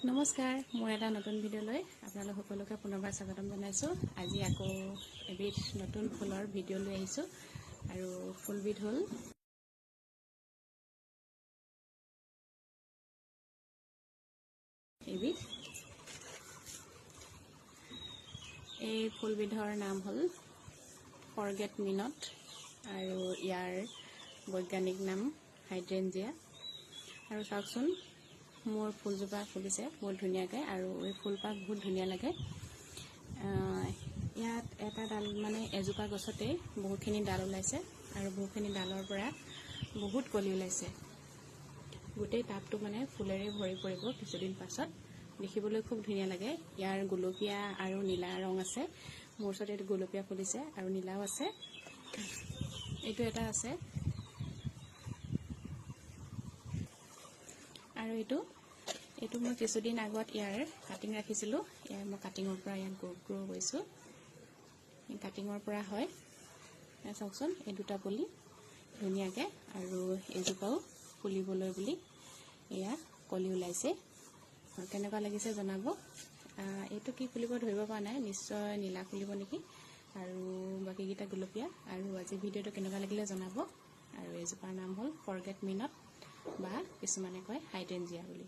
নমস্কাৰ, মোৰ এটা নতুন ভিডিঅ'লৈ আপোনালোক সকলোকে পুনৰবাৰ স্বাগতম জনাইছোঁ। আজি আকৌ এবিধ নতুন ফুলৰ ভিডিঅ' লৈ আহিছোঁ আৰু ফুলবিধ হ'ল এবিধ। এই ফুলবিধৰ নাম হ'ল ফৰগেট মিনত আৰু ইয়াৰ বৈজ্ঞানিক নাম হাইড্ৰেঞ্জিয়া। আৰু চাওকচোন, মোৰ ফুলজোপা ফুলিছে বহুত ধুনীয়াকৈ আৰু এই ফুলপাহ বহুত ধুনীয়া লাগে। ইয়াত এটা ডাল এজোপা গছতেই বহুতখিনি ডাল ওলাইছে আৰু বহুতখিনি ডালৰ পৰা বহুত কলি ওলাইছে। গোটেই টাবটো ফুলেৰে ভৰি পৰিব কিছুদিন পাছত। দেখিবলৈ খুব ধুনীয়া লাগে। ইয়াৰ গোলপীয়া আৰু নীলা ৰং আছে। মোৰ ওচৰত এইটো গোলপীয়া ফুলিছে আৰু নীলাও আছে। এইটো এটা আছে আৰু এইটো মই কিছুদিন আগত ইয়াৰ কাটিং ৰাখিছিলোঁ। মই কাটিঙৰ পৰা ইয়াত গ্ৰ' কৰিছোঁ। কাটিঙৰ পৰা হয়। চাওকচোন, এই দুটা পুলি ধুনীয়াকৈ আৰু এইজোপাও ফুলিবলৈ বুলি এয়া কলি ওলাইছে। কেনেকুৱা লাগিছে জনাব। এইটো কি ফুলিব ধৰিব পৰা নাই, নিশ্চয় নীলা ফুলিব নেকি, আৰু বাকীকেইটা গোলপীয়া। আৰু আজি ভিডিঅ'টো কেনেকুৱা লাগিলে জনাব। আৰু এইজোপাৰ নাম হ'ল ফৰগেট মিনত বা কিছুমানে কয় হাইড্ৰেঞ্জিয়া বুলি।